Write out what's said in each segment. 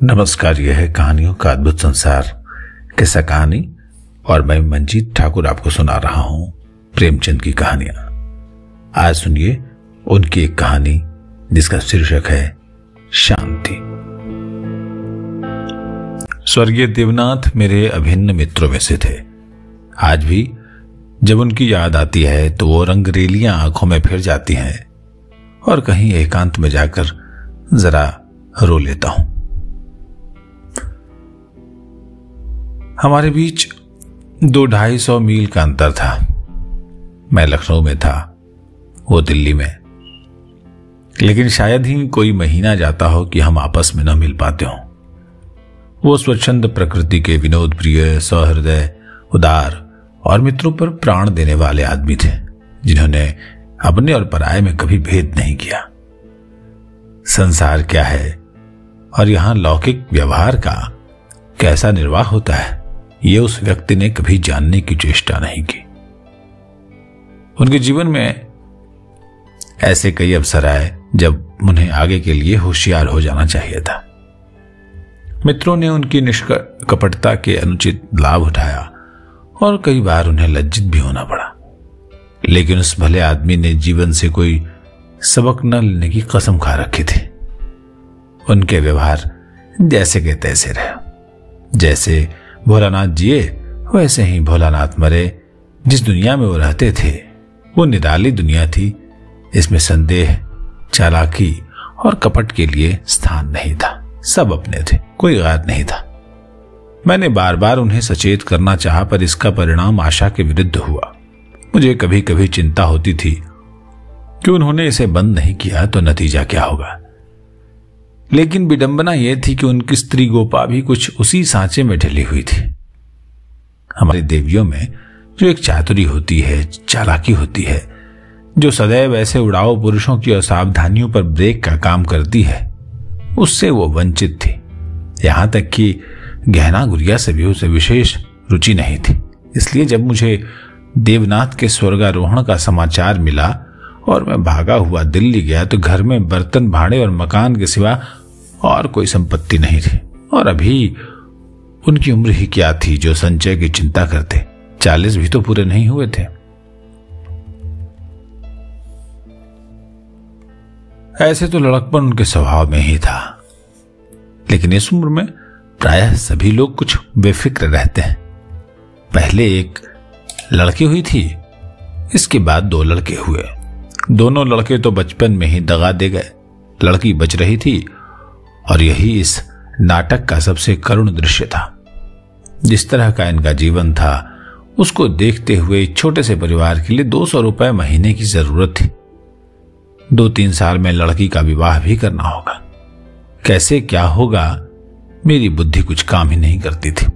नमस्कार। यह है कहानियों का अद्भुत संसार किस्सा कहानी और मैं मंजीत ठाकुर आपको सुना रहा हूं प्रेमचंद की कहानियां। आज सुनिए उनकी एक कहानी जिसका शीर्षक है शांति। स्वर्गीय देवनाथ मेरे अभिन्न मित्रों में से थे। आज भी जब उनकी याद आती है तो वो रंगरेलियां आंखों में फिर जाती हैं और कहीं एकांत में जाकर जरा रो लेता हूं। हमारे बीच 200-250 मील का अंतर था। मैं लखनऊ में था, वो दिल्ली में। लेकिन शायद ही कोई महीना जाता हो कि हम आपस में न मिल पाते हों। वो स्वच्छंद प्रकृति के विनोद प्रिय, सहृदय, उदार और मित्रों पर प्राण देने वाले आदमी थे, जिन्होंने अपने और पराये में कभी भेद नहीं किया। संसार क्या है और यहां लौकिक व्यवहार का कैसा निर्वाह होता है, यह उस व्यक्ति ने कभी जानने की चेष्टा नहीं की। उनके जीवन में ऐसे कई अवसर आए जब उन्हें आगे के लिए होशियार हो जाना चाहिए था। मित्रों ने उनकी निष्कपटता के अनुचित लाभ उठाया और कई बार उन्हें लज्जित भी होना पड़ा। लेकिन उस भले आदमी ने जीवन से कोई सबक न लेने की कसम खा रखी थी। उनके व्यवहार जैसे के तैसे रहे। जैसे भोलानाथ जिए वैसे ही भोलानाथ मरे। जिस दुनिया में वो रहते थे वो निराली दुनिया थी। इसमें संदेह, चालाकी और कपट के लिए स्थान नहीं था। सब अपने थे, कोई गैर नहीं था। मैंने बार बार उन्हें सचेत करना चाहा, पर इसका परिणाम आशा के विरुद्ध हुआ। मुझे कभी कभी चिंता होती थी कि उन्होंने इसे बंद नहीं किया तो नतीजा क्या होगा। लेकिन विडंबना यह थी कि उनकी स्त्री गोपा भी कुछ उसी सांचे में ढली हुई थी। हमारी देवियों में जो एक चातुरी होती है, चालाकी होती है, जो सदैव ऐसे उड़ाऊ पुरुषों की असावधानियों पर ब्रेक का काम करती है, उससे वो वंचित थी। यहां तक कि गहना गुड़िया से भी उसे विशेष रुचि नहीं थी। इसलिए जब मुझे देवनाथ के स्वर्गारोहण का समाचार मिला और मैं भागा हुआ दिल्ली गया तो घर में बर्तन भाड़े और मकान के सिवा और कोई संपत्ति नहीं थी। और अभी उनकी उम्र ही क्या थी जो संचय की चिंता करते। 40 भी तो पूरे नहीं हुए थे। ऐसे तो लड़कपन उनके स्वभाव में ही था। लेकिन इस उम्र में प्रायः सभी लोग कुछ बेफिक्र रहते हैं। पहले एक लड़की हुई थी, इसके बाद 2 लड़के हुए। दोनों लड़के तो बचपन में ही दगा दे गए। लड़की बच रही थी और यही इस नाटक का सबसे करुण दृश्य था। जिस तरह का इनका जीवन था उसको देखते हुए छोटे से परिवार के लिए 200 रुपए महीने की जरूरत थी। 2-3 साल में लड़की का विवाह भी करना होगा। कैसे क्या होगा, मेरी बुद्धि कुछ काम ही नहीं करती थी।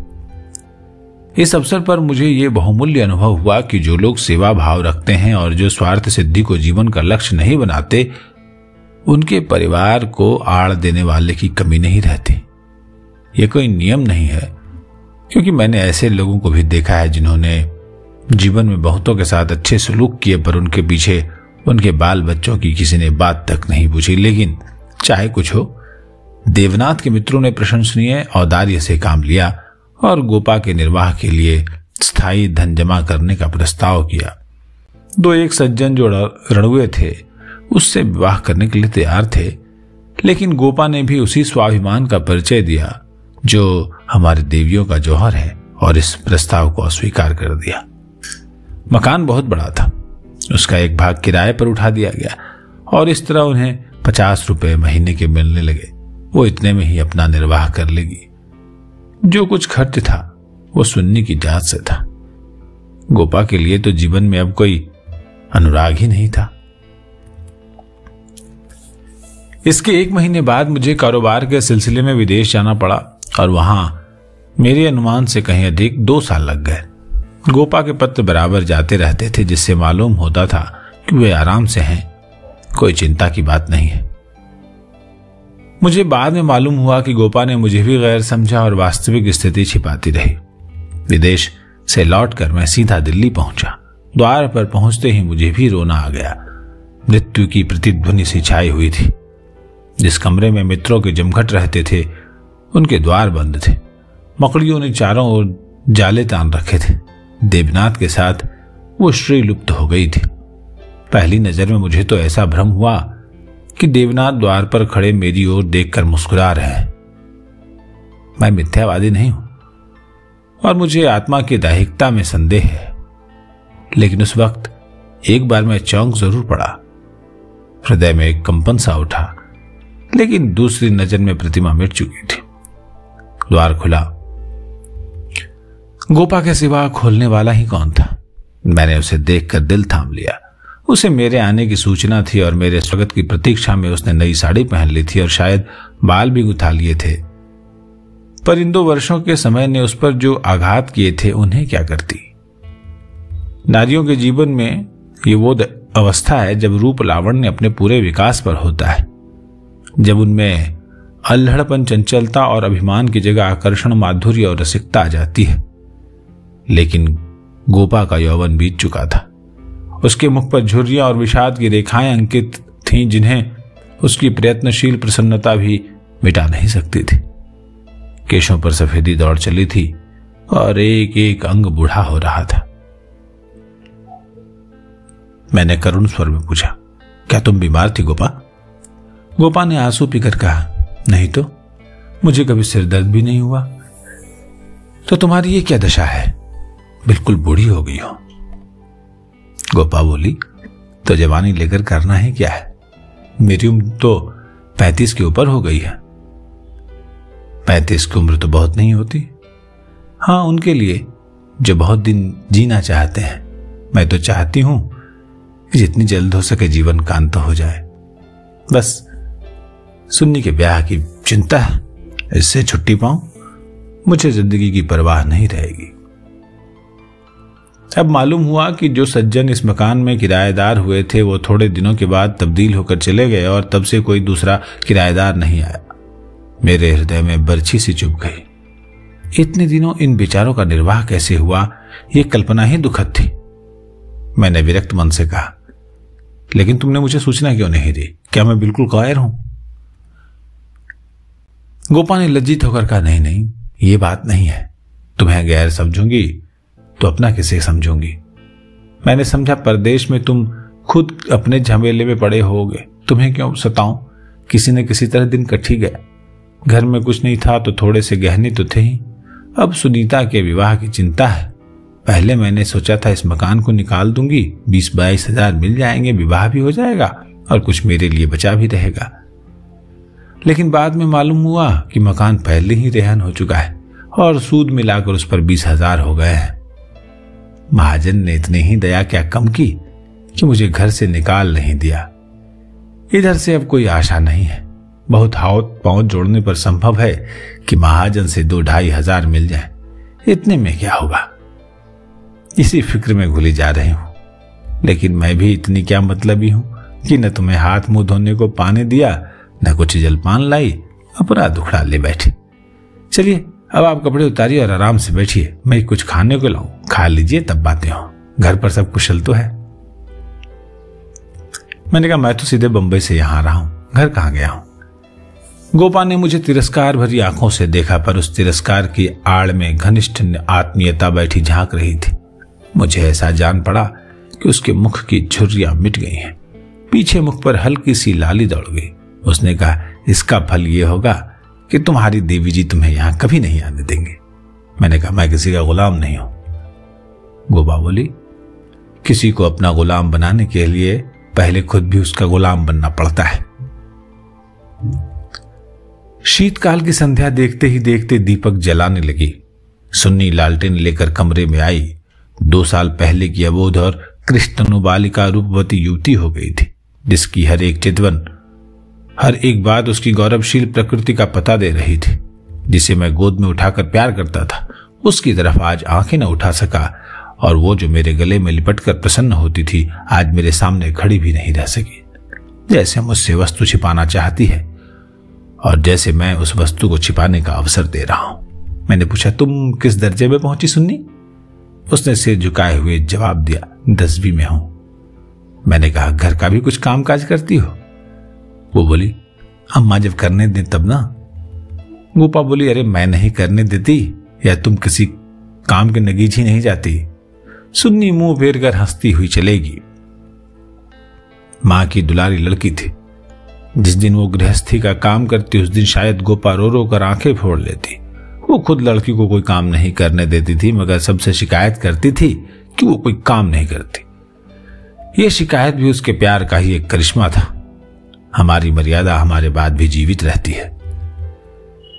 इस अवसर पर मुझे यह बहुमूल्य अनुभव हुआ कि जो लोग सेवा भाव रखते हैं और जो स्वार्थ सिद्धि को जीवन का लक्ष्य नहीं बनाते, उनके परिवार को आड़ देने वाले की कमी नहीं रहती। यह कोई नियम नहीं है, क्योंकि मैंने ऐसे लोगों को भी देखा है जिन्होंने जीवन में बहुतों के साथ अच्छे सलूक किए, पर उनके पीछे उनके बाल बच्चों की किसी ने बात तक नहीं पूछी। लेकिन चाहे कुछ हो, देवनाथ के मित्रों ने प्रशंसनीय औदार्य से काम लिया और गोपा के निर्वाह के लिए स्थायी धन जमा करने का प्रस्ताव किया। 2-1 सज्जन जो रणुए थे उससे विवाह करने के लिए तैयार थे। लेकिन गोपा ने भी उसी स्वाभिमान का परिचय दिया जो हमारी देवियों का जौहर है और इस प्रस्ताव को अस्वीकार कर दिया। मकान बहुत बड़ा था, उसका एक भाग किराए पर उठा दिया गया और इस तरह उन्हें 50 रुपए महीने के मिलने लगे। वो इतने में ही अपना निर्वाह कर लेगी। जो कुछ खर्च था वो सुन्नी की जात से था। गोपा के लिए तो जीवन में अब कोई अनुराग ही नहीं था। इसके 1 महीने बाद मुझे कारोबार के सिलसिले में विदेश जाना पड़ा और वहां मेरे अनुमान से कहीं अधिक 2 साल लग गए। गोपा के पत्र बराबर जाते रहते थे, जिससे मालूम होता था कि वे आराम से हैं, कोई चिंता की बात नहीं है। मुझे बाद में मालूम हुआ कि गोपा ने मुझे भी गैर समझा और वास्तविक स्थिति छिपाती रही। विदेश से लौटकर मैं सीधा दिल्ली पहुंचा। द्वार पर पहुंचते ही मुझे भी रोना आ गया। मृत्यु की प्रतिध्वनि सी छाई हुई थी। जिस कमरे में मित्रों के जमघट रहते थे उनके द्वार बंद थे। मकड़ियों ने चारों ओर जाले तान रखे थे। देवनाथ के साथ वो श्री लुप्त हो गई थी। पहली नजर में मुझे तो ऐसा भ्रम हुआ कि देवनाथ द्वार पर खड़े मेरी ओर देखकर मुस्कुरा रहे हैं। मैं मिथ्यावादी नहीं हूं और मुझे आत्मा की दैहिकता में संदेह है, लेकिन उस वक्त एक बार मैं चौंक जरूर पड़ा। हृदय में एक कंपन सा उठा, लेकिन दूसरी नजर में प्रतिमा मिट चुकी थी। द्वार खुला। गोपा के सिवा खोलने वाला ही कौन था? मैंने उसे देखकर दिल थाम लिया। उसे मेरे आने की सूचना थी और मेरे स्वागत की प्रतीक्षा में उसने नई साड़ी पहन ली थी और शायद बाल भी गुथा लिए थे। पर इन 2 वर्षों के समय ने उस पर जो आघात किए थे उन्हें क्या करती। नारियों के जीवन में ये वो अवस्था है जब रूप लावण्य अपने पूरे विकास पर होता है, जब उनमें अल्हड़पन, चंचलता और अभिमान की जगह आकर्षण, माधुर्य और रसिकता आ जाती है। लेकिन गोपा का यौवन बीत चुका था। उसके मुख पर झुर्रियां और विषाद की रेखाएं अंकित थीं, जिन्हें उसकी प्रयत्नशील प्रसन्नता भी मिटा नहीं सकती थी। केशों पर सफेदी दौड़ चली थी और एक एक अंग बूढ़ा हो रहा था। मैंने करुण स्वर में पूछा, क्या तुम बीमार थी गोपा? गोपा ने आंसू पीकर कहा, नहीं तो, मुझे कभी सिर दर्द भी नहीं हुआ। तो तुम्हारी ये क्या दशा है? बिल्कुल बूढ़ी हो गई हो। गोपा बोली, तो जवानी लेकर करना है क्या है? मेरी उम्र तो 35 के ऊपर हो गई है। 35 की उम्र तो बहुत नहीं होती। हाँ, उनके लिए जो बहुत दिन जीना चाहते हैं। मैं तो चाहती हूं कि जितनी जल्द हो सके जीवन का अंत हो जाए। बस सुन्नी के ब्याह की चिंता है, इससे छुट्टी पाऊं, मुझे जिंदगी की परवाह नहीं रहेगी। अब मालूम हुआ कि जो सज्जन इस मकान में किराएदार हुए थे वो थोड़े दिनों के बाद तब्दील होकर चले गए और तब से कोई दूसरा किराएदार नहीं आया। मेरे हृदय में बर्छी सी चुभ गई। इतने दिनों इन विचारों का निर्वाह कैसे हुआ, ये कल्पना ही दुखद थी। मैंने विरक्त मन से कहा, लेकिन तुमने मुझे सूचना क्यों नहीं दी? क्या मैं बिल्कुल कायर हूं? गोपा ने लज्जित होकर कहा, नहीं नहीं, ये बात नहीं है। तुम्हें गैर समझूंगी तो अपना किसे समझूंगी? मैंने समझा परदेश में तुम खुद अपने झमेले में पड़े होगे, तुम्हें क्यों सताऊं? किसी न किसी तरह दिन कट ही गया। घर में कुछ नहीं था तो थोड़े से गहने तो थे ही। अब सुनीता के विवाह की चिंता है। पहले मैंने सोचा था इस मकान को निकाल दूंगी, 20-22 हजार मिल जाएंगे, विवाह भी हो जाएगा और कुछ मेरे लिए बचा भी रहेगा। लेकिन बाद में मालूम हुआ कि मकान पहले ही रेहन हो चुका है और सूद मिलाकर उस पर 20 हजार हो गए हैं। महाजन ने इतनी ही दया क्या कम की कि मुझे घर से निकाल नहीं दिया। इधर से अब कोई आशा नहीं है। बहुत हाथ पांव जोड़ने पर संभव है कि महाजन से 2-2.5 हजार मिल जाए। इतने में क्या होगा? इसी फिक्र में घुली जा रही हूं। लेकिन मैं भी इतनी क्या मतलबी हूं कि न तुम्हें हाथ मुंह धोने को पानी दिया, न कुछ जलपान लाई, अपना दुखड़ा ले बैठी। चलिए अब आप कपड़े उतारिए और आराम से बैठिए, मैं कुछ खाने को लाऊं, खा लीजिए तब बातें हो। घर पर सब कुशल तो है? मैंने कहा, मैं तो सीधे बंबई से यहां रहा हूं, घर कहां गया हूं। गोपा ने मुझे तिरस्कार भरी आंखों से देखा, पर उस तिरस्कार की आड़ में घनिष्ठ आत्मीयता बैठी झांक रही थी। मुझे ऐसा जान पड़ा कि उसके मुख की झुर्रियां मिट गई हैं। पीछे मुख पर हल्की सी लाली दौड़ गई। उसने कहा, इसका फल यह होगा कि तुम्हारी देवी जी तुम्हें यहां कभी नहीं आने देंगे। मैंने कहा, मैं किसी का गुलाम नहीं हूं। गोपा बोली, किसी को अपना गुलाम बनाने के लिए पहले खुद भी उसका गुलाम बनना पड़ता है। शीतकाल की संध्या देखते ही देखते दीपक जलाने लगी। सुन्नी लालटेन लेकर कमरे में आई। 2 साल पहले की अबोध और कृष्णनु बालिका रूपवती युवती हो गई थी, जिसकी हर एक चितवन, हर एक बात उसकी गौरवशील प्रकृति का पता दे रही थी। जिसे मैं गोद में उठाकर प्यार करता था, उसकी तरफ आज आंखें न उठा सका, और वो जो मेरे गले में लिपटकर प्रसन्न होती थी, आज मेरे सामने खड़ी भी नहीं रह सकी। जैसे मुझसे वस्तु छिपाना चाहती है और जैसे मैं उस वस्तु को छिपाने का अवसर दे रहा हूं। मैंने पूछा, तुम किस दर्जे में पहुंची सुन्नी? उसने सिर झुकाए हुए जवाब दिया, 10वीं में हूं। मैंने कहा, घर का भी कुछ काम काज करती हो? वो बोली, अम्मा जब करने दें तब ना। गोपा बोली, अरे मैं नहीं करने देती या तुम किसी काम के नगीच ही नहीं जाती? सुन्नी मुंह फेर कर हंसती हुई चलेगी। मां की दुलारी लड़की थी। जिस दिन वो गृहस्थी का काम करती उस दिन शायद गोपा रो रो कर आंखें फोड़ लेती। वो खुद लड़की को कोई काम नहीं करने देती थी, मगर सबसे शिकायत करती थी कि वो कोई काम नहीं करती। ये शिकायत भी उसके प्यार का ही एक करिश्मा था। हमारी मर्यादा हमारे बाद भी जीवित रहती है।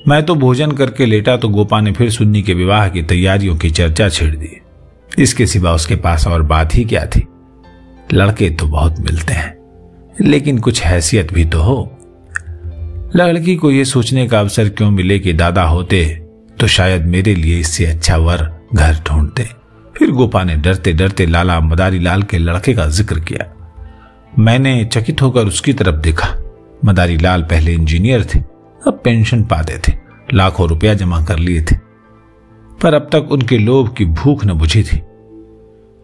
मैं तो भोजन करके लेटा तो गोपा ने फिर सुन्नी के विवाह की तैयारियों की चर्चा छेड़ दी। इसके सिवा उसके पास और बात ही क्या थी? लड़के तो बहुत मिलते हैं, लेकिन कुछ हैसियत भी तो हो। लड़की को यह सोचने का अवसर क्यों मिले कि दादा होते तो शायद मेरे लिए इससे अच्छा वर घर ढूंढते। फिर गोपा ने डरते डरते लाला मदारी लाल के लड़के का जिक्र किया। मैंने चकित होकर उसकी तरफ देखा। मदारी लाल पहले इंजीनियर थे, अब पेंशन पाते थे, लाखों रुपया जमा कर लिए थे, पर अब तक उनके लोभ की भूख न बुझी थी।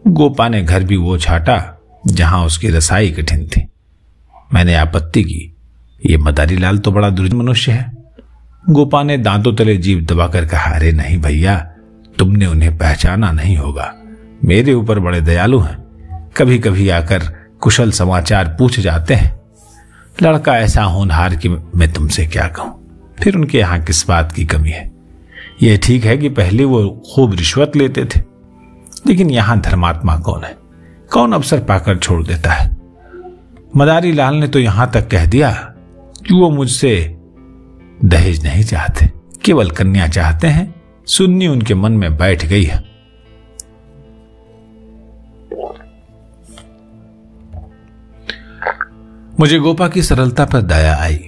गोपा ने घर भी वो छाटा जहां उसकी रसाई कठिन थी। मैंने आपत्ति की, ये मदारी लाल तो बड़ा दुर्जन मनुष्य है। गोपा ने दांतों तले जीभ दबाकर कहा, अरे नहीं भैया, तुमने उन्हें पहचाना नहीं होगा। मेरे ऊपर बड़े दयालु हैं, कभी कभी आकर कुशल समाचार पूछ जाते हैं। लड़का ऐसा होनहार कि मैं तुमसे क्या कहूं। फिर उनके यहां किस बात की कमी है? यह ठीक है कि पहले वो खूब रिश्वत लेते थे, लेकिन यहां धर्मात्मा कौन है? कौन अवसर पाकर छोड़ देता है? मदारी लाल ने तो यहां तक कह दिया कि वो मुझसे दहेज नहीं चाहते, केवल कन्या चाहते हैं। सुन्नी उनके मन में बैठ गई है। मुझे गोपा की सरलता पर दया आई,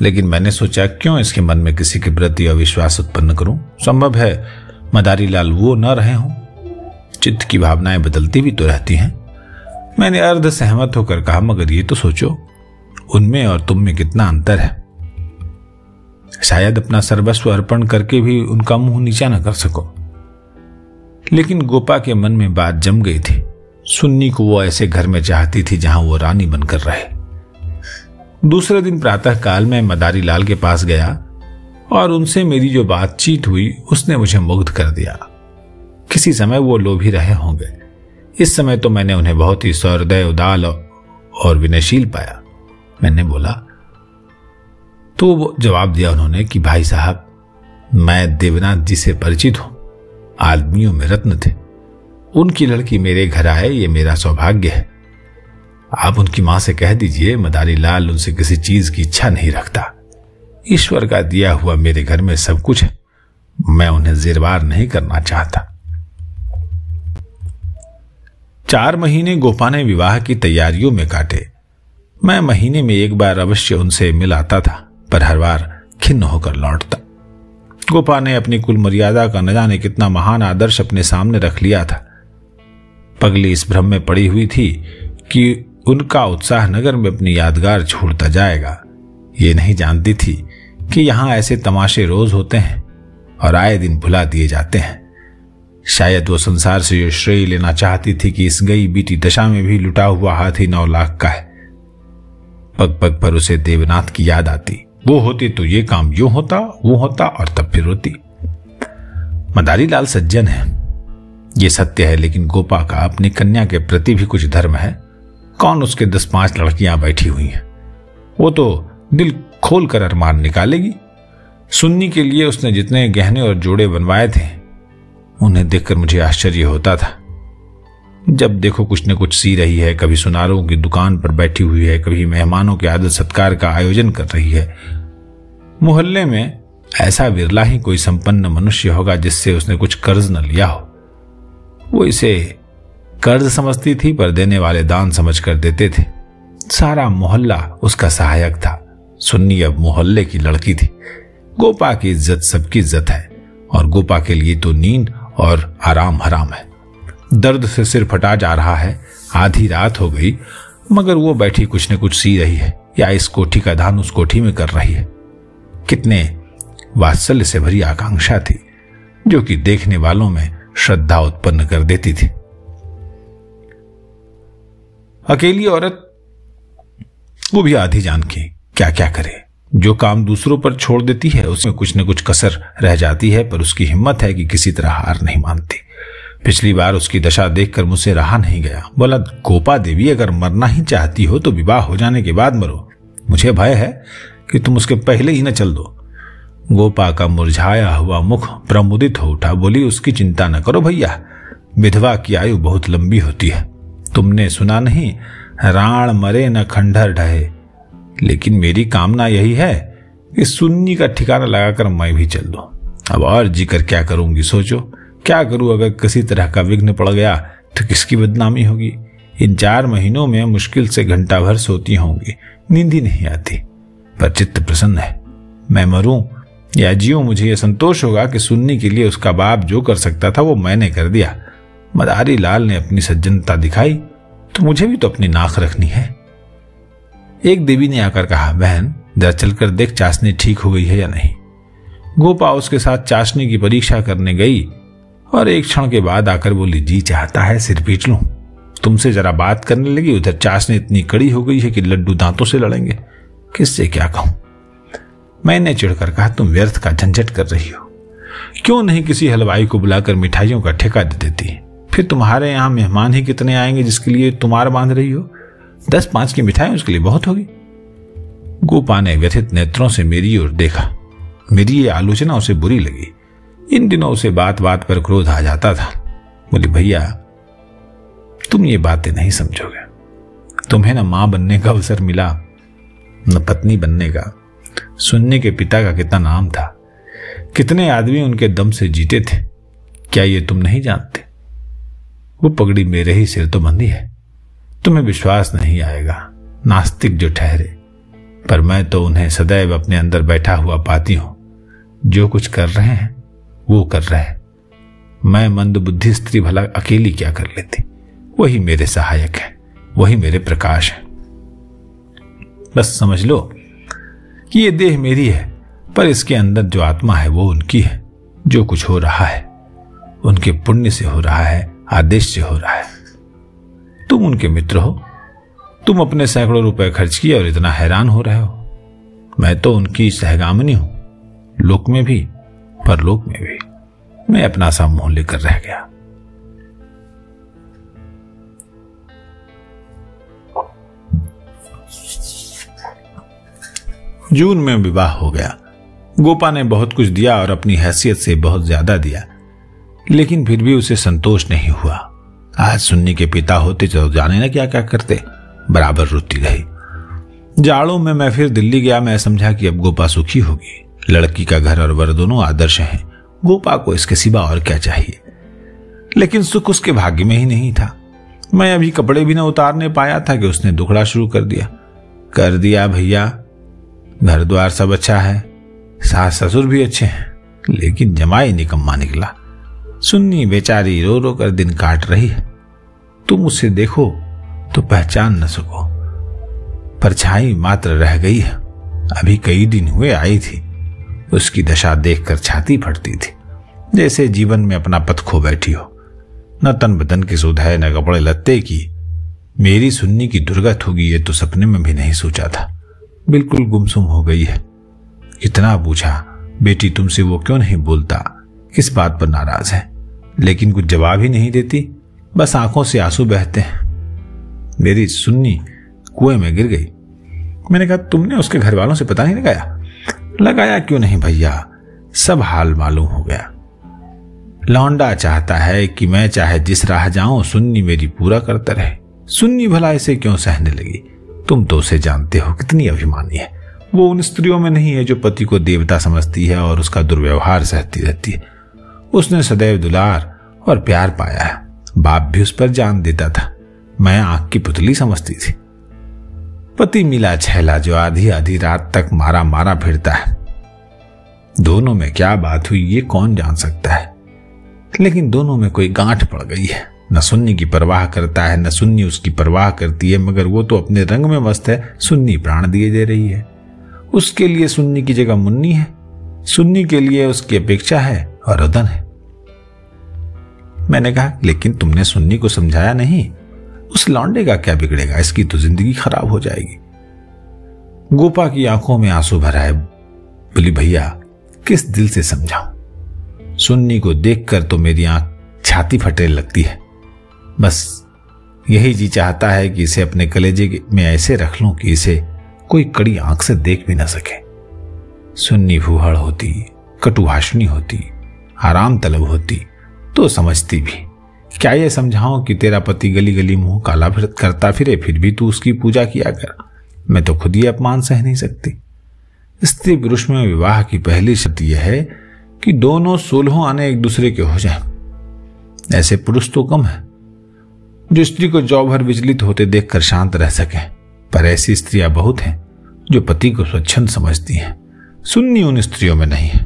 लेकिन मैंने सोचा क्यों इसके मन में किसी के प्रति अविश्वास उत्पन्न करूं। संभव है मदारी लाल वो न रहे हों। चित्त की भावनाएं बदलती भी तो रहती हैं। मैंने अर्ध सहमत होकर कहा, मगर ये तो सोचो, उनमें और तुम में कितना अंतर है। शायद अपना सर्वस्व अर्पण करके भी उनका मुंह नीचा न कर सको। लेकिन गोपा के मन में बात जम गई थी। सुन्नी को वो ऐसे घर में चाहती थी जहां वो रानी बनकर रहे। दूसरे दिन प्रातः काल में मदारी लाल के पास गया और उनसे मेरी जो बातचीत हुई उसने मुझे मुग्ध कर दिया। किसी समय वो लोभी रहे होंगे। इस समय तो मैंने उन्हें बहुत ही सहृदय, उदार और विनयशील पाया। मैंने बोला तो वो जवाब दिया उन्होंने कि भाई साहब, मैं देवनाथ जी से परिचित हूं, आदमियों में रत्न थे। उनकी लड़की मेरे घर आए, ये मेरा सौभाग्य है। आप उनकी मां से कह दीजिए मदारी लाल उनसे किसी चीज की इच्छा नहीं रखता। ईश्वर का दिया हुआ मेरे घर में सब कुछ है। मैं उन्हें जिरवार नहीं करना चाहता। 4 महीने गोपा ने विवाह की तैयारियों में काटे। मैं महीने में एक बार अवश्य उनसे मिल आता था, पर हर बार खिन्न होकर लौटता। गोपा ने अपनी कुल मर्यादा का न जाने कितना महान आदर्श अपने सामने रख लिया था। पगली इस भ्रम में पड़ी हुई थी कि उनका उत्साह नगर में अपनी यादगार छोड़ता जाएगा। ये नहीं जानती थी कि यहां ऐसे तमाशे रोज होते हैं और आए दिन भुला दिए जाते हैं। शायद वो संसार से जो श्रेय लेना चाहती थी कि इस गई बीती दशा में भी लुटा हुआ हाथी 9 लाख का है। पग पग पर उसे देवनाथ की याद आती। वो होती तो ये काम यूं होता, वो होता और तब फिर होती। मदारी लाल सज्जन है, ये सत्य है, लेकिन गोपा का अपनी कन्या के प्रति भी कुछ धर्म है। कौन उसके 10-5 लड़कियां बैठी हुई हैं, वो तो दिल खोल कर अरमान निकालेगी। सुन्नी के लिए उसने जितने गहने और जोड़े बनवाए थे, उन्हें देखकर मुझे आश्चर्य होता था। जब देखो कुछ न कुछ सी रही है, कभी सुनारों की दुकान पर बैठी हुई है, कभी मेहमानों के आदर सत्कार का आयोजन कर रही है। मोहल्ले में ऐसा विरला ही कोई संपन्न मनुष्य होगा जिससे उसने कुछ कर्ज न लिया हो। वो इसे कर्ज समझती थी, पर देने वाले दान समझकर देते थे। सारा मोहल्ला उसका सहायक था। सुन्नी अब मोहल्ले की लड़की थी। गोपा की इज्जत सबकी इज्जत है, और गोपा के लिए तो नींद और आराम हराम है। दर्द से सिर फटा जा रहा है। आधी रात हो गई, मगर वो बैठी कुछ न कुछ सी रही है, या इस कोठी का दान उस कोठी में कर रही है। कितने वात्सल्य से भरी आकांक्षा थी, जो कि देखने वालों में श्रद्धा उत्पन्न कर देती थी। अकेली औरत, वो भी आधी जान के क्या क्या करे। जो काम दूसरों पर छोड़ देती है उसमें कुछ न कुछ कसर रह जाती है, पर उसकी हिम्मत है कि किसी तरह हार नहीं मानती। पिछली बार उसकी दशा देखकर मुझसे रहा नहीं गया। बोला, गोपा देवी, अगर मरना ही चाहती हो तो विवाह हो जाने के बाद मरो। मुझे भय है कि तुम उसके पहले ही न चल दो। गोपा का मुरझाया हुआ मुख प्रमुदित हो उठा। बोली, उसकी चिंता न करो भैया, विधवा की आयु बहुत लंबी होती है। तुमने सुना नहीं, राण मरे न खंडहर ढहे। लेकिन मेरी कामना यही है कि सुन्नी का ठिकाना लगाकर मैं भी चल दूं। अब और जीकर क्या करूंगी सोचो। क्या करूं, अगर किसी तरह का विघ्न पड़ गया तो किसकी बदनामी होगी। इन 4 महीनों में मुश्किल से घंटा भर सोती होंगी, नींद ही नहीं आती, पर चित्त प्रसन्न है। मैं मरूं या जीऊं, मुझे यह संतोष होगा कि सुन्नी के लिए उसका बाप जो कर सकता था वो मैंने कर दिया। मदारी लाल ने अपनी सज्जनता दिखाई तो मुझे भी तो अपनी नाक रखनी है। एक देवी ने आकर कहा, बहन जरा चलकर देख चाशनी ठीक हो गई है या नहीं। गोपा उसके साथ चाशनी की परीक्षा करने गई और एक क्षण के बाद आकर बोली, जी चाहता है सिर पीट लूं। तुमसे जरा बात करने लगी, उधर चाशनी इतनी कड़ी हो गई है कि लड्डू दांतों से लड़ेंगे। किससे क्या कहूं। मैंने चिढ़कर कहा, तुम व्यर्थ का झंझट कर रही हो। क्यों नहीं किसी हलवाई को बुलाकर मिठाइयों का ठेका दे देती। फिर तुम्हारे यहां मेहमान ही कितने आएंगे जिसके लिए तुम्हार बांध रही हो। 10-5 की मिठाई उसके लिए बहुत होगी। गोपा ने व्यथित नेत्रों से मेरी ओर देखा। मेरी ये आलोचना उसे बुरी लगी। इन दिनों उसे बात बात पर क्रोध आ जाता था। बोली, भैया तुम ये बातें नहीं समझोगे। तुम्हें न मां बनने का अवसर मिला न पत्नी बनने का। सुन्नी के पिता का कितना नाम था, कितने आदमी उनके दम से जीते थे, क्या ये तुम नहीं जानते। वो पगड़ी मेरे ही सिर तो बंधी है। तुम्हें विश्वास नहीं आएगा, नास्तिक जो ठहरे, पर मैं तो उन्हें सदैव अपने अंदर बैठा हुआ पाती हूं। जो कुछ कर रहे हैं वो कर रहे हैं। मैं मंदबुद्धि स्त्री भला अकेली क्या कर लेती। वही मेरे सहायक है, वही मेरे प्रकाश है। बस समझ लो कि ये देह मेरी है, पर इसके अंदर जो आत्मा है वो उनकी है। जो कुछ हो रहा है उनके पुण्य से हो रहा है, आदेश से हो रहा है। तुम उनके मित्र हो, तुम अपने सैकड़ों रुपए खर्च किए और इतना हैरान हो रहे हो। मैं तो उनकी सहगामिनी हूं, लोक में भी परलोक में भी। मैं अपना सा मुंह लेकर रह गया। जून में विवाह हो गया। गोपा ने बहुत कुछ दिया और अपनी हैसियत से बहुत ज्यादा दिया, लेकिन फिर भी उसे संतोष नहीं हुआ। आज सुन्नी के पिता होते तो जाने न क्या क्या करते, बराबर रोती रही। जाड़ों में मैं फिर दिल्ली गया। मैं समझा कि अब गोपा सुखी होगी। लड़की का घर और वर दोनों आदर्श हैं। गोपा को इसके सिवा और क्या चाहिए। लेकिन सुख उसके भाग्य में ही नहीं था। मैं अभी कपड़े भी न उतारने पाया था कि उसने दुखड़ा शुरू कर दिया भैया, घर द्वार सब अच्छा है, सास ससुर भी अच्छे हैं, लेकिन जमाई निकम्मा निकला। सुन्नी बेचारी रो रो कर दिन काट रही है। तुम उसे देखो तो पहचान न सको, परछाई मात्र रह गई है। अभी कई दिन हुए आई थी। उसकी दशा देखकर छाती फटती थी, जैसे जीवन में अपना पथ खो बैठी हो। न तन बदन की सुध है, न कपड़े लत्ते की। मेरी सुन्नी की दुर्गत होगी ये तो सपने में भी नहीं सोचा था। बिल्कुल गुमसुम हो गई है। इतना पूछा, बेटी तुमसे वो क्यों नहीं बोलता, किस बात पर नाराज है, लेकिन कुछ जवाब ही नहीं देती। बस आंखों से आंसू बहते हैं। मेरी सुन्नी कुएं में गिर गई। मैंने कहा, तुमने उसके घर वालों से पता नहीं लगाया? लगाया क्यों नहीं भैया, सब हाल मालूम हो गया। लौंडा चाहता है कि मैं चाहे जिस राह जाऊं सुन्नी मेरी पूरा करता रहे। सुन्नी भला इसे क्यों सहने लगी? तुम तो उसे जानते हो कितनी अभिमानी है। वो उन स्त्रियों में नहीं है जो पति को देवता समझती है और उसका दुर्व्यवहार सहती रहती है। उसने सदैव दुलार और प्यार पाया है। बाप भी उस पर जान देता था। मैं आंख की पुतली समझती थी। पति मिला छैला जो आधी आधी रात तक मारा मारा फिरता है। दोनों में क्या बात हुई ये कौन जान सकता है, लेकिन दोनों में कोई गांठ पड़ गई है। न सुन्नी की परवाह करता है, न सुन्नी उसकी परवाह करती है, मगर वो तो अपने रंग में मस्त है। सुन्नी प्राण दिए दे रही है। उसके लिए सुन्नी की जगह मुन्नी है, सुन्नी के लिए उसकी अपेक्षा है और रुदन है। मैंने कहा, लेकिन तुमने सुन्नी को समझाया नहीं। उस लौंडे का क्या बिगड़ेगा, इसकी तो जिंदगी खराब हो जाएगी। गोपा की आंखों में आंसू भरा है। बोली, भैया किस दिल से समझाऊं? सुन्नी को देखकर तो मेरी आंख छाती फटने लगती है। बस यही जी चाहता है कि इसे अपने कलेजे में ऐसे रख लूं कि इसे कोई कड़ी आंख से देख भी ना सके। सुन्नी भूहड़ होती, कटुभाषणी होती, आराम तलब होती तो समझती भी। क्या ये समझाऊं कि तेरा पति गली गली मुंह काला करता फिरे, फिर भी तू उसकी पूजा किया कर? मैं तो खुद ही अपमान सह नहीं सकती। स्त्री पुरुष में विवाह की पहली शर्त यह है कि दोनों 16 आने एक दूसरे के हो जाएं। ऐसे पुरुष तो कम है जो स्त्री को जौ भर विचलित होते देखकर शांत रह सके, पर ऐसी स्त्रियां बहुत हैं जो पति को स्वच्छंद समझती हैं। सुन्नी उन स्त्रियों में नहीं है।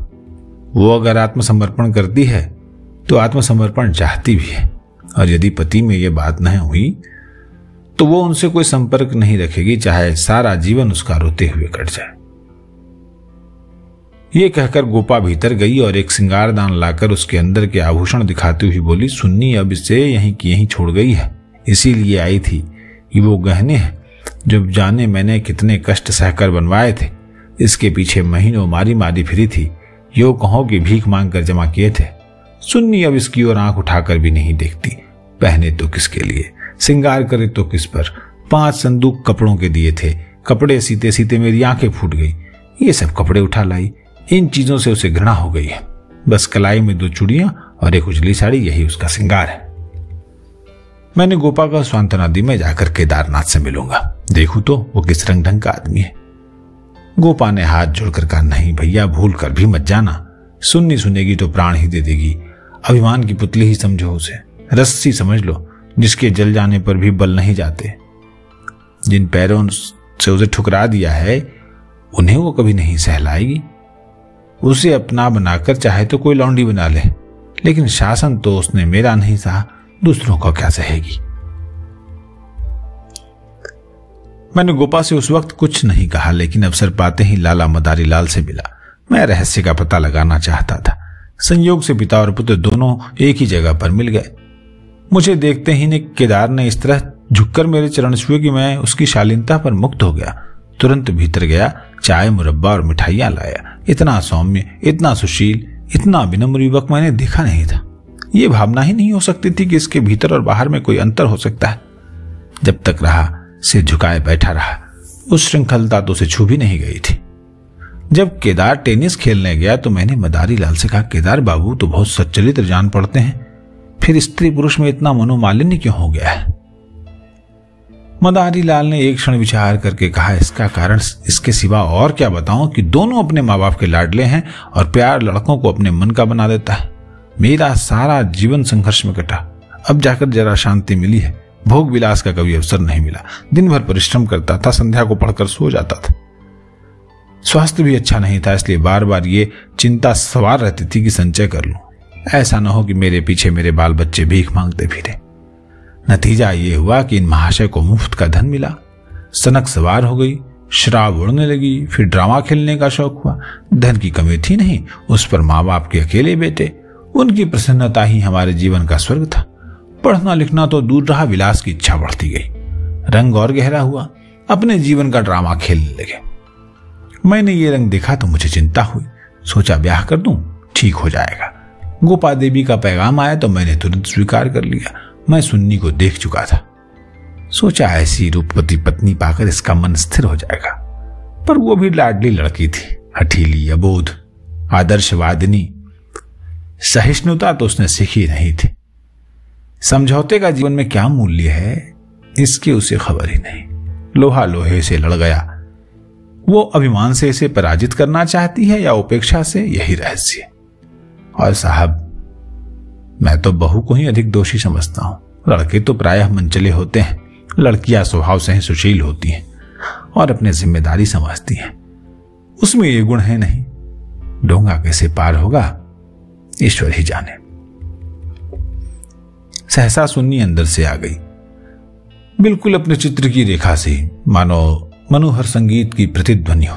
वो अगर आत्मसमर्पण करती है तो आत्मसमर्पण चाहती भी है, और यदि पति में यह बात नहीं हुई तो वो उनसे कोई संपर्क नहीं रखेगी, चाहे सारा जीवन उसका रोते हुए कट जाए। ये कहकर गोपा भीतर गई और एक सिंगारदान लाकर उसके अंदर के आभूषण दिखाती हुई बोली, सुन्नी अब इसे यहीं की यहीं छोड़ गई है, इसीलिए आई थी कि वो गहने हैं जब जाने मैंने कितने कष्ट सहकर बनवाए थे, इसके पीछे महीनों मारी मारी फिरी थी, यो कहो कि भीख मांग कर जमा किए थे। सुन्नी अब इसकी ओर आंख उठाकर भी नहीं देखती। पहने तो किसके लिए, सिंगार करे तो किस पर? 5 संदूक कपड़ों के दिए थे, कपड़े सीते सीते मेरी आंखें फूट गई। ये सब कपड़े उठा लाई। इन चीजों से उसे घृणा हो गई है। बस कलाई में 2 चूड़ियां और एक उजली साड़ी, यही उसका सिंगार है। मैंने गोपा का सांत्वना दी, मैं जाकर केदारनाथ से मिलूंगा, देखूं तो वो किस रंग ढंग का आदमी है। गोपा ने हाथ जोड़कर कहा, नहीं भैया, भूल कर भी मत जाना। सुन्नी सुनेगी तो प्राण ही दे देगी। अभिमान की पुतली ही समझो उसे, रस्सी समझ लो जिसके जल जाने पर भी बल नहीं जाते। जिन पैरों से उसे ठुकरा दिया है उन्हें वो कभी नहीं सहलाएगी। उसे अपना बनाकर चाहे तो कोई लौंडी बना ले, लेकिन शासन तो उसने मेरा नहीं सहा, दूसरों का क्या सहेगी। मैंने गोपा से उस वक्त कुछ नहीं कहा, लेकिन अवसर पाते ही लाला मदारी लाल से मिला। मैं रहस्य का पता लगाना चाहता था। संयोग से पिता और पुत्र दोनों एक ही जगह पर मिल गए। मुझे देखते ही केदार ने इस तरह झुककर मेरे चरण छुए कि मैं उसकी शालीनता पर मुक्त हो गया। तुरंत भीतर गया, चाय, मुरब्बा और मिठाइयां लाया। इतना सौम्य, इतना सुशील, इतना विनम्र युवक मैंने देखा नहीं था। ये भावना ही नहीं हो सकती थी कि इसके भीतर और बाहर में कोई अंतर हो सकता है। जब तक रहा, सिर झुकाए बैठा रहा। उस श्रृंखलता तो उसे छू भी नहीं गई थी। जब केदार टेनिस खेलने गया तो मैंने मदारी लाल से कहा, केदार बाबू तो बहुत सच्चरित जान पड़ते हैं, फिर स्त्री पुरुष में इतना मनोमालिन्य क्यों हो गया है? मदारी लाल ने एक क्षण विचार करके कहा, इसका कारण इसके सिवा और क्या बताऊं कि दोनों अपने माँ बाप के लाडले हैं और प्यार लड़कों को अपने मन का बना देता है। मेरा सारा जीवन संघर्ष में कटा, अब जाकर जरा शांति मिली है। भोग विलास का कभी अवसर नहीं मिला। दिन भर परिश्रम करता था, संध्या को पढ़कर सो जाता था। स्वास्थ्य भी अच्छा नहीं था, इसलिए बार बार ये चिंता सवार रहती थी कि संचय कर लूं, ऐसा न हो कि मेरे पीछे मेरे बाल बच्चे भीख मांगते फिरे। नतीजा ये हुआ कि इन महाशय को मुफ्त का धन मिला, सनक सवार हो गई, शराब उड़ने लगी, फिर ड्रामा खेलने का शौक हुआ। धन की कमी थी नहीं, उस पर माँ बाप के अकेले बेटे, उनकी प्रसन्नता ही हमारे जीवन का स्वर्ग था। पढ़ना लिखना तो दूर रहा, विलास की इच्छा बढ़ती गई। रंग और गहरा हुआ, अपने जीवन का ड्रामा खेलने लगे। मैंने ये रंग देखा तो मुझे चिंता हुई, सोचा ब्याह कर दूं, ठीक हो जाएगा। गोपा देवी का पैगाम आया तो मैंने तुरंत स्वीकार कर लिया। मैं सुन्नी को देख चुका था, सोचा ऐसी रूपवती पत्नी पाकर इसका मन स्थिर हो जाएगा। पर वो भी लाडली लड़की थी, हठीली, अबोध, आदर्शवादिनी। सहिष्णुता तो उसने सीखी नहीं थी। समझौते का जीवन में क्या मूल्य है इसकी उसे खबर ही नहीं। लोहा लोहे से लड़ गया। वो अभिमान से इसे पराजित करना चाहती है या उपेक्षा से, यही रहस्य। और साहब, मैं तो बहू को ही अधिक दोषी समझता हूं। लड़के तो प्रायः मनचले होते हैं, लड़कियां स्वभाव से ही सुशील होती हैं और अपने जिम्मेदारी समझती हैं। उसमें ये गुण है नहीं। डोंगा कैसे पार होगा ईश्वर ही जाने। सहसा सुन्नी अंदर से आ गई, बिल्कुल अपने चित्र की रेखा से, मानो मनोहर संगीत की प्रतिध्वनि हो।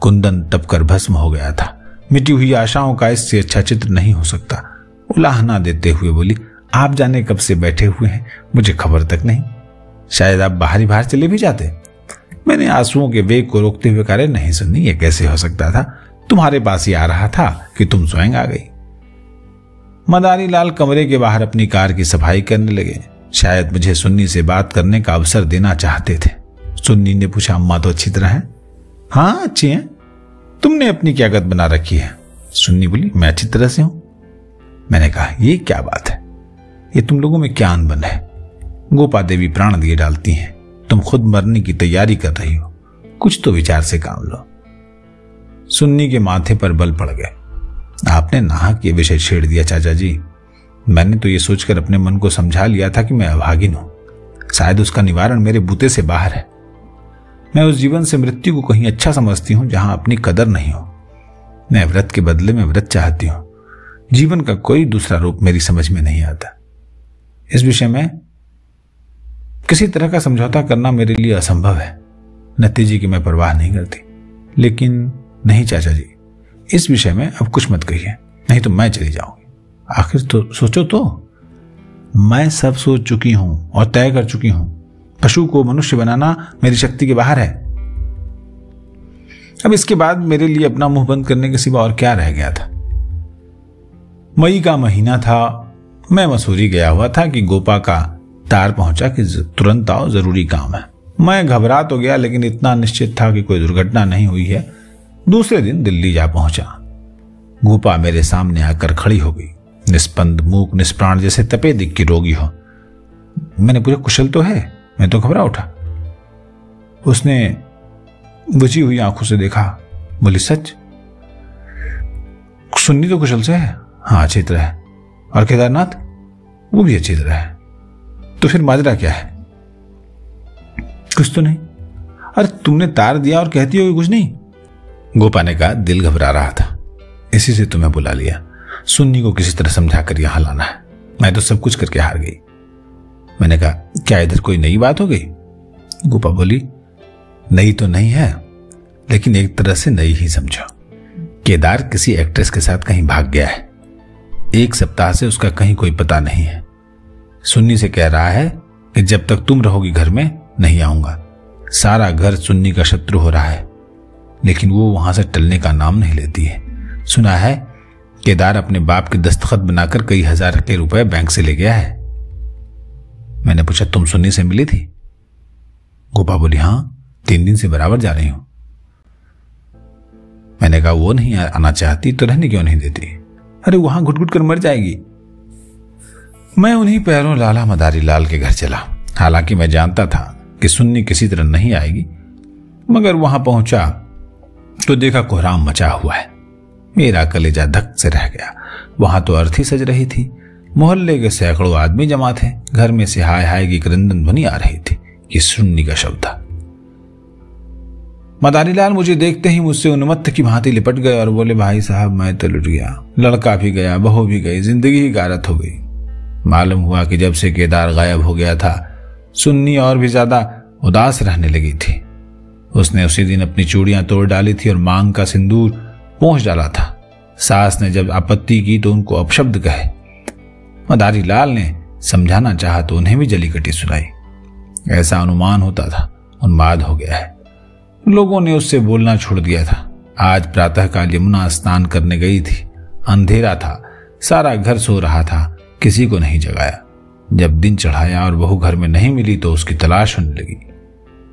कुंदन तपकर भस्म हो गया था। मिटी हुई आशाओं का इससे अच्छा चित्र नहीं हो सकता। उलाहना देते हुए बोली, आप जाने कब से बैठे हुए हैं, मुझे खबर तक नहीं। शायद आप बाहर चले भी जाते। मैंने आंसुओं के वेग को रोकते हुए कहा, नहीं सुन्नी, ये कैसे हो सकता था? तुम्हारे पास ही आ रहा था कि तुम स्वयं आ गई। मदारी लाल कमरे के बाहर अपनी कार की सफाई करने लगे। शायद मुझे सुन्नी से बात करने का अवसर देना चाहते थे। सुन्नी ने पूछा, अम्मा तो अच्छी तरह है? हाँ, अच्छी हैं। तुमने अपनी क्या गत बना रखी है? सुन्नी बोली, मैं अच्छी तरह से हूं। मैंने कहा, ये क्या बात है? ये तुम लोगों में क्या अनबन है? गोपा देवी प्राण दिए डालती हैं, तुम खुद मरने की तैयारी कर रही हो। कुछ तो विचार से काम लो। सुन्नी के माथे पर बल पड़ गए। आपने नाहक ये विषय छेड़ दिया चाचा जी। मैंने तो ये सोचकर अपने मन को समझा लिया था कि मैं अभागिन हूं। शायद उसका निवारण मेरे बूते से बाहर है। मैं उस जीवन से मृत्यु को कहीं अच्छा समझती हूं जहां अपनी कदर नहीं हो। मैं व्रत के बदले में व्रत चाहती हूं। जीवन का कोई दूसरा रूप मेरी समझ में नहीं आता। इस विषय में किसी तरह का समझौता करना मेरे लिए असंभव है। नतीजे की मैं परवाह नहीं करती। लेकिन नहीं चाचा जी, इस विषय में अब कुछ मत कहिए, नहीं तो मैं चली जाऊंगी। आखिर तो सोचो तो, मैं सब सोच चुकी हूं और तय कर चुकी हूं। पशु को मनुष्य बनाना मेरी शक्ति के बाहर है। अब इसके बाद मेरे लिए अपना मुंह बंद करने के सिवा और क्या रह गया था? मई का महीना था। मैं मसूरी गया हुआ था कि गोपा का तार पहुंचा कि तुरंत आओ, जरूरी काम है। मैं घबरा तो गया, लेकिन इतना निश्चित था कि कोई दुर्घटना नहीं हुई है। दूसरे दिन दिल्ली जा पहुंचा। गोपा मेरे सामने आकर खड़ी हो गई, निस्पंद, मूक, निष्प्राण, जैसे तपे दिख की रोगी हो। मैंने पूछा, कुशल तो है? मैं तो घबरा उठा। उसने बुझी हुई आंखों से देखा, बोली, सच? सुन्नी तो कुशल से है? हाँ, अच्छी तरह है। और केदारनाथ? वो भी अच्छी तरह है। तो फिर माजरा क्या है? कुछ तो नहीं। अरे तुमने तार दिया और कहती हो कि कुछ नहीं। गोपा ने कहा, दिल घबरा रहा था, इसी से तुम्हें बुला लिया। सुन्नी को किसी तरह समझाकर यहां लाना है। मैं तो सब कुछ करके हार गई। मैंने कहा, क्या इधर कोई नई बात हो गई? गोपा बोली, नई तो नहीं है, लेकिन एक तरह से नई ही समझो। केदार किसी एक्ट्रेस के साथ कहीं भाग गया है। 1 सप्ताह से उसका कहीं कोई पता नहीं है। सुन्नी से कह रहा है कि जब तक तुम रहोगी घर में नहीं आऊंगा। सारा घर सुन्नी का शत्रु हो रहा है, लेकिन वो वहां से टलने का नाम नहीं लेती है। सुना है केदार अपने बाप के दस्तखत बनाकर कई हजार के रुपए बैंक से ले गया है। मैंने पूछा, तुम सुन्नी से मिली थी? गोपा बोली, हां, 3 दिन से बराबर जा रही हूं। मैंने कहा, वो नहीं आना चाहती तो रहने क्यों नहीं देती? अरे वहां घुट घुट कर मर जाएगी। मैं उन्हीं पैरों लाला मदारी लाल के घर चला। हालांकि मैं जानता था कि सुन्नी किसी तरह नहीं आएगी, मगर वहां पहुंचा तो देखा कोहराम मचा हुआ है। मेरा कलेजा धक से रह गया। वहां तो अर्थी सज रही थी। मोहल्ले के सैकड़ों आदमी जमा थे। घर में से हाय हाय की क्रंदन ध्वनि आ रही थी। ये सुन्नी का शब्द था। मदारी लाल मुझे देखते ही मुझसे उन्मत्त की भांति लिपट गए और बोले, भाई साहब, मैं तो लुट गया। लड़का भी गया, बहू भी गई, जिंदगी ही गारत हो गई। मालूम हुआ कि जब से केदार गायब हो गया था, सुन्नी और भी ज्यादा उदास रहने लगी थी। उसने उसी दिन अपनी चूड़ियां तोड़ डाली थी और मांग का सिंदूर पोंछ डाला था। सास ने जब आपत्ति की तो उनको अपशब्द कहे। मदारी लाल ने समझाना चाहा तो उन्हें भी जली कटी सुनाई। ऐसा अनुमान होता था उन्माद हो गया है। लोगों ने उससे बोलना छोड़ दिया था। आज प्रातःकाल यमुना स्नान करने गई थी। अंधेरा था, सारा घर सो रहा था, किसी को नहीं जगाया। जब दिन चढ़ाया और बहू घर में नहीं मिली तो उसकी तलाश होने लगी।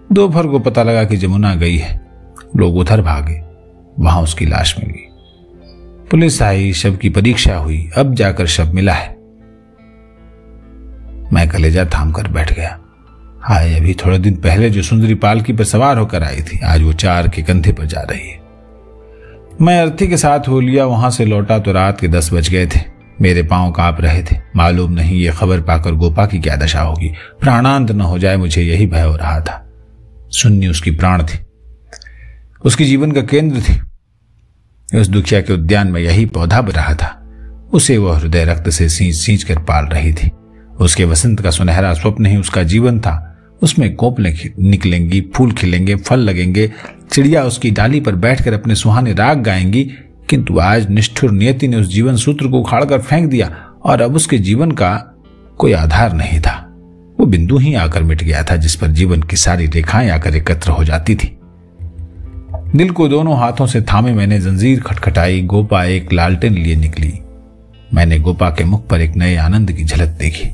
दोपहर को पता लगा कि यमुना गई है। लोग उधर भागे, वहां उसकी लाश मिल गई। पुलिस आई, शव की परीक्षा हुई, अब जाकर शव मिला है। मैं कलेजा थाम कर बैठ गया। हाय, अभी थोड़े दिन पहले जो सुंदरी पालकी पर सवार होकर आई थी, आज वो 4 के कंधे पर जा रही है। मैं अर्थी के साथ हो लिया। वहां से लौटा तो रात के 10 बज गए थे। मेरे पांव कांप रहे थे। मालूम नहीं ये खबर पाकर गोपा की क्या दशा होगी। प्राणांत न हो जाए, मुझे यही भय हो रहा था। सुन्नी उसकी प्राण थी, उसकी जीवन का केंद्र थी। उस दुखिया के उद्यान में यही पौधा बन रहा था। उसे वह हृदय रक्त से सींच सींच कर पाल रही थी। उसके वसंत का सुनहरा स्वप्न ही उसका जीवन था। उसमें कोपलें निकलेंगी, फूल खिलेंगे, फल लगेंगे, चिड़िया उसकी डाली पर बैठकर अपने सुहाने राग गाएंगी। किंतु आज निष्ठुर नियति ने उस जीवन सूत्र को उखाड़कर फेंक दिया और अब उसके जीवन का कोई आधार नहीं था। वो बिंदु ही आकर मिट गया था जिस पर जीवन की सारी रेखाएं आकर एकत्र हो जाती थी। दिल को दोनों हाथों से थामे मैंने जंजीर खटखटाई। गोपा एक लालटेन लिए निकली। मैंने गोपा के मुख पर एक नए आनंद की झलक देखी।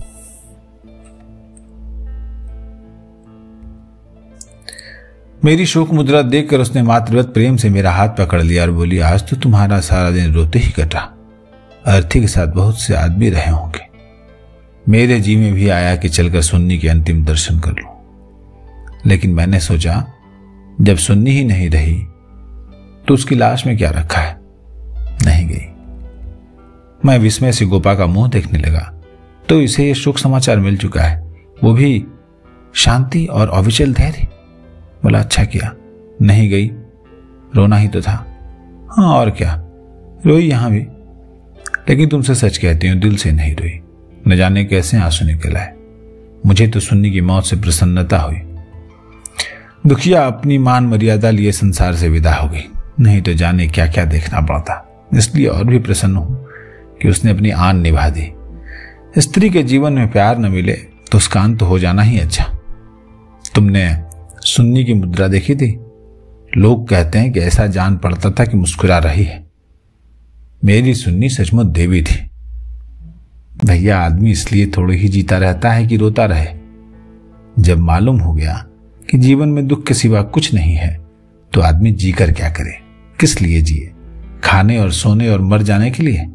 मेरी शोक मुद्रा देखकर उसने मातृवत प्रेम से मेरा हाथ पकड़ लिया और बोली, आज तो तुम्हारा सारा दिन रोते ही कटा। अर्थी के साथ बहुत से आदमी रहे होंगे। मेरे जी में भी आया कि चलकर सुन्नी के अंतिम दर्शन कर लूं, लेकिन मैंने सोचा जब सुन्नी ही नहीं रही तो उसकी लाश में क्या रखा है। नहीं गई। मैं विस्मय से गोपा का मुंह देखने लगा तो इसे यह शोक समाचार मिल चुका है, वो भी शांति और अविचल धैर्य। बोला, अच्छा किया नहीं गई, रोना ही तो था। हाँ और क्या, रोई यहां भी, लेकिन तुमसे सच कहती हूं दिल से नहीं रोई। न जाने कैसे आंसू निकल आए। मुझे तो सुन्नी की मौत से प्रसन्नता हुई। दुखिया अपनी मान मर्यादा लिए संसार से विदा हो गई, नहीं तो जाने क्या क्या देखना पड़ता। इसलिए और भी प्रसन्न हूं कि उसने अपनी आन निभा दी। स्त्री के जीवन में प्यार न मिले तो उसका अंत हो जाना ही अच्छा। तुमने सुन्नी की मुद्रा देखी थी? लोग कहते हैं कि ऐसा जान पड़ता था कि मुस्कुरा रही है। मेरी सुन्नी सचमुच देवी थी। भैया, आदमी इसलिए थोड़ी ही जीता रहता है कि रोता रहे। जब मालूम हो गया कि जीवन में दुख के सिवा कुछ नहीं है तो आदमी जीकर क्या करे, किस लिए जिए? खाने और सोने और मर जाने के लिए?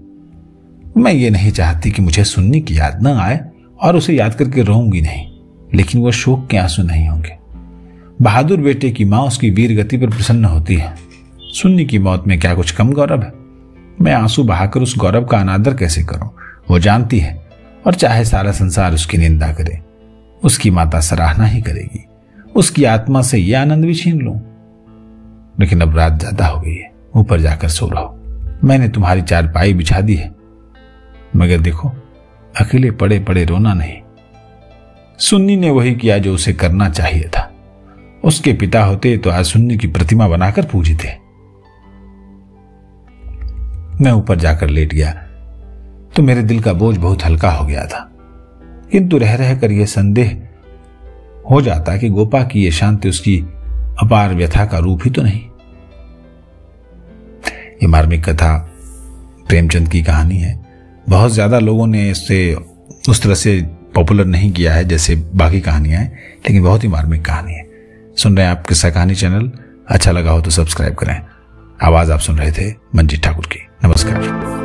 मैं ये नहीं चाहती कि मुझे सुन्नी की याद न आए और उसे याद करके रोऊंगी नहीं, लेकिन वो शोक के आंसू नहीं होंगे। बहादुर बेटे की मां उसकी वीर गति पर प्रसन्न होती है। सुन्नी की मौत में क्या कुछ कम गौरव है? मैं आंसू बहाकर उस गौरव का अनादर कैसे करूं? वो जानती है, और चाहे सारा संसार उसकी निंदा करे, उसकी माता सराहना ही करेगी। उसकी आत्मा से यह आनंद भी छीन लूं। लेकिन अब रात ज्यादा हो गई है, ऊपर जाकर सो रहो। मैंने तुम्हारी चारपाई बिछा दी है, मगर देखो अकेले पड़े पड़े रोना नहीं। सुन्नी ने वही किया जो उसे करना चाहिए था। उसके पिता होते तो आज सुन्नी की प्रतिमा बनाकर पूजते। मैं ऊपर जाकर लेट गया तो मेरे दिल का बोझ बहुत हल्का हो गया था, किंतु रह रहकर यह संदेह हो जाता कि गोपा की यह शांति उसकी अपार व्यथा का रूप ही तो नहीं। ये मार्मिक कथा प्रेमचंद की कहानी है। बहुत ज्यादा लोगों ने इसे उस तरह से पॉपुलर नहीं किया है जैसे बाकी कहानियां हैं, लेकिन बहुत ही मार्मिक कहानी है। सुन रहे हैं आप किस्सा कहानी चैनल। अच्छा लगा हो तो सब्सक्राइब करें। आवाज आप सुन रहे थे मंजीत ठाकुर की। नमस्कार।